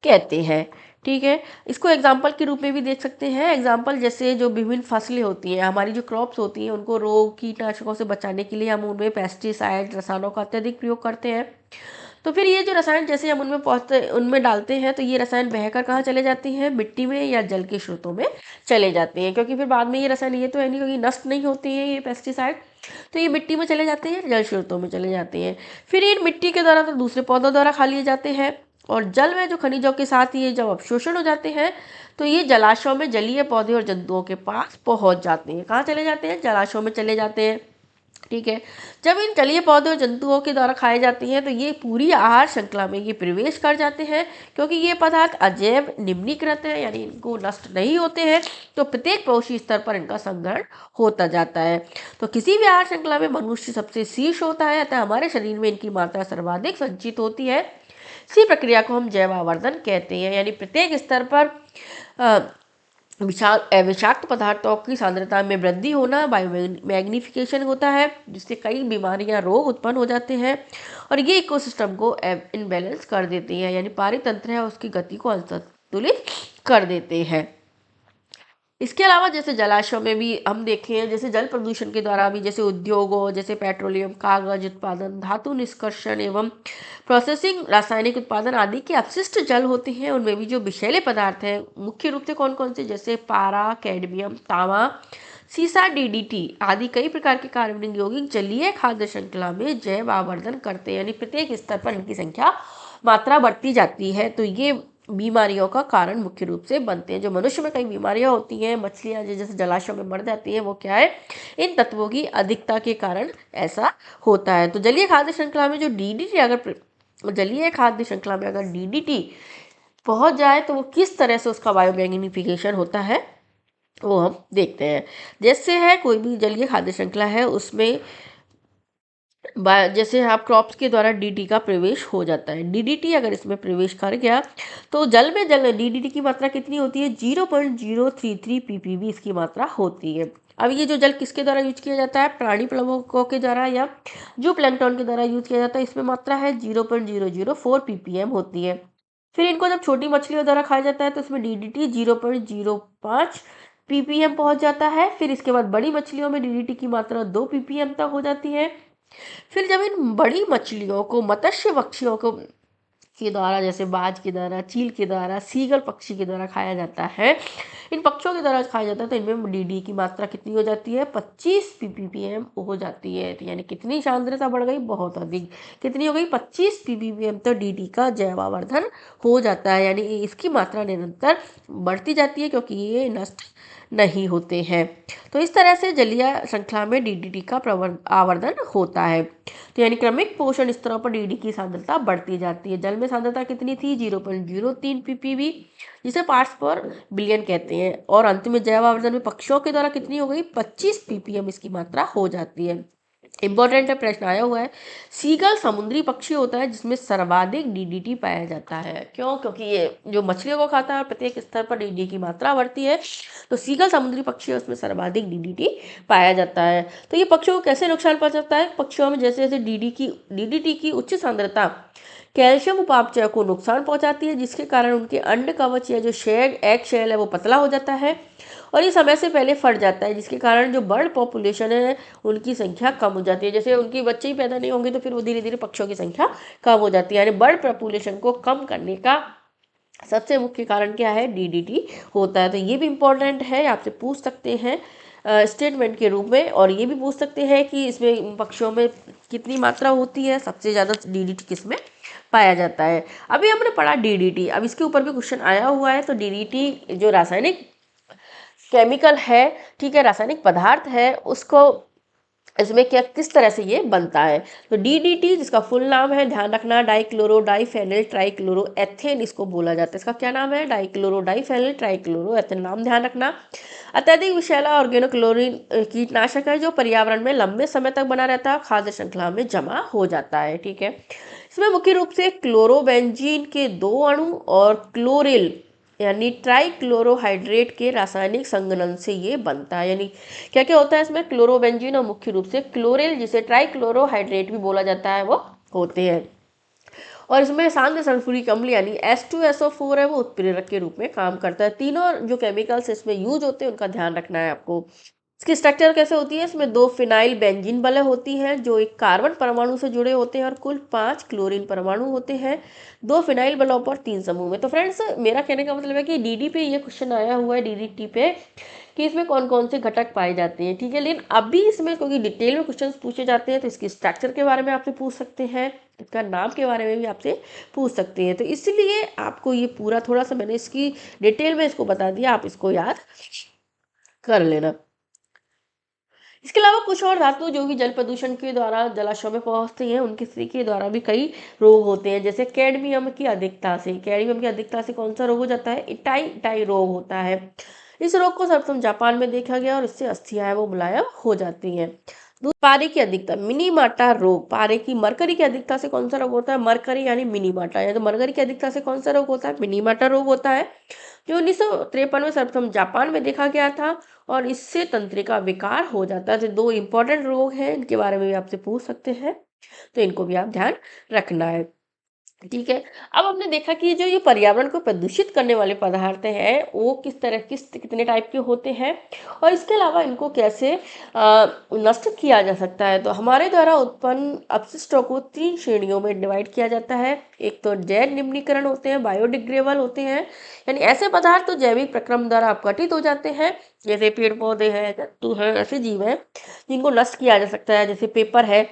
कहते हैं। ठीक है, इसको एग्जाम्पल के रूप में भी देख सकते हैं। एग्जाम्पल जैसे जो विभिन्न फसलें होती हैं, हमारी जो क्रॉप्स होती हैं, उनको रोग कीटनाशकों से बचाने के लिए हम उनमें पेस्टिसाइड रसायनों का अत्यधिक प्रयोग करते हैं। तो फिर ये जो रसायन जैसे हम उनमें पहुँचते उनमें डालते हैं तो ये रसायन बहकर कहाँ चले जाते हैं, मिट्टी में या जल के स्रोतों में चले जाते हैं, क्योंकि फिर बाद में ये रसायन, ये तो है नहीं क्योंकि नष्ट नहीं होते हैं ये पेस्टिसाइड, तो ये मिट्टी में चले जाते हैं, जल स्रोतों में चले जाते हैं। फिर इन मिट्टी के द्वारा तो दूसरे पौधों द्वारा खा लिए जाते हैं, और जल में जो खनिजों के साथ ये जब अवशोषण हो जाते हैं तो ये जलाशयों में जलीय पौधे और जंतुओं के पास पहुंच जाते हैं। कहाँ चले जाते हैं, जलाशयों में चले जाते हैं। ठीक है, जब इन जलीय पौधे और जंतुओं के द्वारा खाए जाते हैं तो ये पूरी आहार श्रृंखला में ये प्रवेश कर जाते हैं, क्योंकि ये पदार्थ अजैव निम्नीकृत है, यानी इनको नष्ट नहीं होते हैं, तो प्रत्येक पोषी स्तर पर इनका संग्रहण होता जाता है। तो किसी भी आहार श्रृंखला में मनुष्य सबसे शीर्ष होता है, अतः हमारे शरीर में इनकी मात्रा सर्वाधिक संचित होती है। इसी प्रक्रिया को हम जैव आवर्धन कहते हैं, यानी प्रत्येक स्तर पर विषाक्त पदार्थों की सांद्रता में वृद्धि होना बायोमैग्निफिकेशन होता है, जिससे कई बीमारियां, रोग उत्पन्न हो जाते हैं, और ये इकोसिस्टम को इनबैलेंस कर देते हैं, यानी पारितंत्र है उसकी गति को असंतुलित कर देते हैं। इसके अलावा जैसे जलाशयों में भी हम देखें, जैसे जल प्रदूषण के द्वारा भी, जैसे उद्योगों, जैसे पेट्रोलियम, कागज उत्पादन, धातु निष्कर्षण एवं प्रोसेसिंग, रासायनिक उत्पादन आदि के अपशिष्ट जल होते हैं, उनमें भी जो विषैले पदार्थ हैं मुख्य रूप से कौन कौन से, जैसे पारा, कैडमियम, तांबा, सीसा, डीडीटी आदि कई प्रकार के कार्बनिक यौगिक जलीय खाद्य श्रृंखला में जैव आवर्धन करते हैं, यानी प्रत्येक स्तर पर इनकी संख्या, मात्रा बढ़ती जाती है। तो ये बीमारियों का कारण मुख्य रूप से बनते हैं। जो मनुष्य में कई बीमारियां होती हैं, मछलियां जैसे जलाशयों में मर जाती हैं, वो क्या है, इन तत्वों की अधिकता के कारण ऐसा होता है। तो जलीय खाद्य श्रृंखला में जो डीडीटी जलीय खाद्य श्रृंखला में अगर डीडीटी पहुंच जाए तो वो किस तरह से उसका बायोमैग्निफिकेशन होता है वो हम देखते हैं। जैसे है कोई भी जलीय खाद्य श्रृंखला है उसमें जैसे आप क्रॉप्स के द्वारा डीडी का प्रवेश हो जाता है, डीडीटी अगर इसमें प्रवेश कर गया तो जल में डीडीटी की मात्रा कितनी होती है, 0.033 ppb इसकी मात्रा होती है। अब ये जो जल किसके द्वारा यूज किया जाता है, प्राणी प्लवकों के द्वारा या जो प्लैंकटन के द्वारा यूज किया जाता है, इसमें मात्रा है 0.004 ppm होती है। फिर इनको जब छोटी मछलियों द्वारा खाया जाता है तो इसमें डीडीटी 0.05 ppm पहुंच जाता है। फिर इसके बाद बड़ी मछलियों में डीडीटी की मात्रा 2 ppm तक हो जाती है। फिर जब इन बड़ी मछलियों को मत्स्य पक्षियों को के द्वारा, जैसे बाज के द्वारा, चील के द्वारा, सीगल पक्षी के द्वारा खाया जाता है, इन पक्षियों के द्वारा खाया जाता है, तो इनमें डीडी की मात्रा कितनी हो जाती है, 25 ppm हो जाती है। तो यानी कितनी सांद्रता बढ़ गई, बहुत अधिक, कितनी हो गई, 25 ppm तो डीडी का जैव आवर्धन हो जाता है, यानी इसकी मात्रा निरंतर बढ़ती जाती है क्योंकि ये नष्ट नहीं होते हैं। तो इस तरह से जलीय श्रृंखला में डीडीटी का आवर्धन होता है। तो यानी क्रमिक पोषण स्तरों पर डीडी की सांद्रता बढ़ती जाती है। जल में सांद्रता कितनी थी, 0.03 ppb, जिसे पार्ट्स पर बिलियन कहते हैं, और अंत में जैव आवर्धन में पक्षियों के द्वारा कितनी हो गई, 25 ppm इसकी मात्रा हो जाती है। इंपॉर्टेंट है, प्रश्न आया हुआ है। सीगल समुद्री पक्षी होता है जिसमें सर्वाधिक डीडीटी पाया जाता है। क्यों, क्योंकि ये जो मछलियों को खाता है प्रत्येक स्तर पर डीडी की मात्रा बढ़ती है, तो सीगल समुद्री पक्षी है उसमें सर्वाधिक डीडीटी पाया जाता है। तो ये पक्षियों को कैसे नुकसान पहुंचाता है, पक्षियों में जैसे जैसे डीडीटी की उच्च सांद्रता कैल्शियम उपापचय को नुकसान पहुंचाती है, जिसके कारण उनके अंड कवच या जो शेल एग शेल है वो पतला हो जाता है, और ये समय से पहले फट जाता है, जिसके कारण जो बर्ड पॉपुलेशन है उनकी संख्या कम हो जाती है। जैसे उनके बच्चे ही पैदा नहीं होंगे तो फिर वो धीरे धीरे पक्षियों की संख्या कम हो जाती है। यानी बर्ड पॉपुलेशन को कम करने का सबसे मुख्य कारण क्या है, डीडीटी होता है। तो ये भी इम्पोर्टेंट है, आपसे पूछ सकते हैं स्टेटमेंट के रूप में। और ये भी पूछ सकते हैं कि इसमें पक्षियों में कितनी मात्रा होती है, सबसे ज़्यादा डीडीटी किस में पाया जाता है। अभी हमने पढ़ा डीडीटी, अब इसके ऊपर भी क्वेश्चन आया हुआ है। तो डीडीटी जो रासायनिक केमिकल है, ठीक है, रासायनिक पदार्थ है, उसको इसमें क्या किस तरह से ये बनता है। तो डीडीटी जिसका फुल नाम है, ध्यान रखना, डाइक्लोरो डाइफेनिल ट्राइक्लोरो एथेन इसको बोला जाता है। इसका क्या नाम है, डाइक्लोरो डाइफेनिल ट्राइक्लोरो एथेन, नाम ध्यान रखना। अत्यधिक विषैला ऑर्गेनोक्लोरीन कीटनाशक है जो पर्यावरण में लंबे समय तक बना रहता है, खाद्य श्रृंखला में जमा हो जाता है, ठीक है। इसमें मुख्य रूप से क्लोरोबेंजीन के 2 अणु और क्लोरिल यानी ट्राइक्लोरोहाइड्रेट के रासायनिक संघनन से ये बनता है। यानी क्या क्या होता है इसमें, क्लोरोबेंजीन और मुख्य रूप से क्लोरिल जिसे ट्राइक्लोरोहाइड्रेट भी बोला जाता है वो होते हैं। और इसमें सांद्र सल्फ्यूरिक अम्ल यानी H2SO4 है वो उत्प्रेरक के रूप में काम करता है। तीनों जो केमिकल्स इसमें यूज होते हैं उनका ध्यान रखना है आपको। इसकी स्ट्रक्चर कैसे होती है, इसमें 2 फिनाइल बेंजीन बले होती हैं जो एक कार्बन परमाणु से जुड़े होते हैं और कुल 5 क्लोरीन परमाणु होते हैं 2 फिनाइल बलों पर 3 समूह में। तो फ्रेंड्स मेरा कहने का मतलब है कि डीडी पे ये क्वेश्चन आया हुआ है, डीडीटी पे, कि इसमें कौन कौन से घटक पाए जाते हैं, ठीक है। लेकिन अभी इसमें क्योंकि डिटेल में क्वेश्चन पूछे जाते हैं तो इसकी स्ट्रक्चर के बारे में आपसे पूछ सकते हैं, इसका नाम के बारे में भी आपसे पूछ सकते हैं। तो इसलिए आपको ये पूरा थोड़ा सा मैंने इसकी डिटेल में इसको बता दिया, आप इसको याद कर लेना। इसके अलावा कुछ और धातु जो कि जल प्रदूषण के द्वारा जलाशयों में पहुंचती हैं, उनकी स्त्री के द्वारा भी कई रोग होते हैं। जैसे कैडमियम की अधिकता से, कैडमियम की अधिकता से कौन सा रोग हो जाता है, इटाई इटाई रोग होता है। इस रोग को सर्वप्रथम जापान में देखा गया और इससे अस्थियां वो मुलायम हो जाती हैं। पारे की अधिकता, मिनीमाटा रोग, पारे की मरकरी की अधिकता से कौन सा रोग होता है, मरकरी यानी मिनीमाटा, या तो मरकरी की अधिकता से कौन सा रोग होता है, मिनीमाटा रोग होता है, जो 1953 में सर्वप्रथम जापान में देखा गया था। और इससे तंत्रिका विकार हो जाता है। तो 2 इंपॉर्टेंट रोग हैं, इनके बारे में भी आपसे पूछ सकते हैं, तो इनको भी आप ध्यान रखना है, ठीक है। अब हमने देखा कि जो ये पर्यावरण को प्रदूषित करने वाले पदार्थ हैं वो किस तरह कितने टाइप के होते हैं और इसके अलावा इनको कैसे नष्ट किया जा सकता है। तो हमारे द्वारा उत्पन्न अपशिष्टों को 3 श्रेणियों में डिवाइड किया जाता है। एक तो जैव निम्नीकरण होते हैं, बायोडिग्रेडेबल होते हैं, यानी ऐसे पदार्थ तो जैविक प्रक्रम द्वारा अपघटित हो जाते हैं, जैसे पेड़ पौधे हैं, जंतु हैं, ऐसे जीव हैं जिनको नष्ट किया जा सकता है, जैसे पेपर है।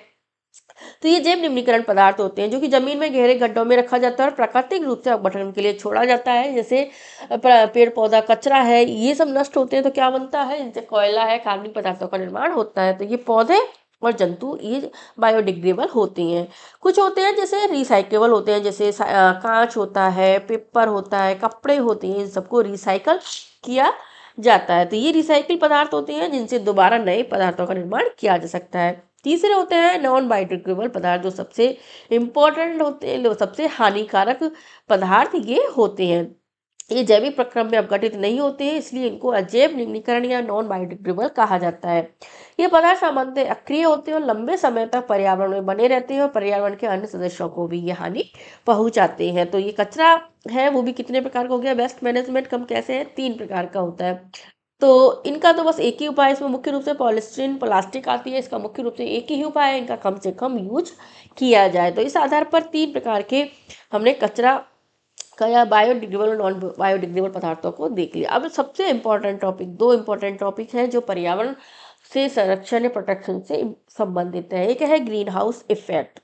तो ये जैव निम्नीकरण पदार्थ होते हैं जो कि जमीन में गहरे गड्ढों में रखा जाता है और प्राकृतिक रूप से अपघटन के लिए छोड़ा जाता है। जैसे पेड़ पौधा कचरा है, ये सब नष्ट होते हैं तो क्या बनता है, जैसे कोयला है, कार्बनिक पदार्थों का निर्माण होता है। तो ये पौधे और जंतु ये बायोडिग्रेडेबल होती हैं। कुछ होते हैं जैसे रिसाइकेबल होते हैं, जैसे कांच होता है, पेपर होता है, कपड़े होते हैं, इन सबको रिसाइकल किया जाता है। तो ये रिसाइकिल पदार्थ होते हैं जिनसे दोबारा नए पदार्थों का निर्माण किया जा सकता है। तीसरे होते हैं नॉन बायोडिग्रेडेबल पदार्थ, जो सबसे इम्पोर्टेंट होते हैं, जो सबसे हानिकारक पदार्थ ये होते हैं। ये जैविक प्रक्रम में अपघटित नहीं होते हैं, इसलिए इनको अजैव निम्नीकरण या नॉन बायोडिग्रेडेबल कहा जाता है। ये पदार्थ सामान्यतः अक्रिय होते हैं और लंबे समय तक पर्यावरण में बने रहते हैं और पर्यावरण के अन्य सदस्यों को भी ये हानि पहुंचाते हैं। तो ये कचरा है वो भी कितने प्रकार का हो गया, वेस्ट मैनेजमेंट कम कैसे है, 3 प्रकार का होता है। तो इनका तो बस एक ही उपाय है, इसमें मुख्य रूप से पॉलीस्टीरीन प्लास्टिक आती है, इसका मुख्य रूप से एक ही उपाय है, इनका कम से कम यूज किया जाए। तो इस आधार पर 3 प्रकार के हमने कचरा का या बायोडिग्रेडेबल और नॉन बायोडिग्रेडेबल पदार्थों को देख लिया। अब सबसे इम्पोर्टेंट टॉपिक, 2 इम्पोर्टेंट टॉपिक हैं जो पर्यावरण से संरक्षण या प्रोटेक्शन से संबंधित है। एक है ग्रीन हाउस इफेक्ट।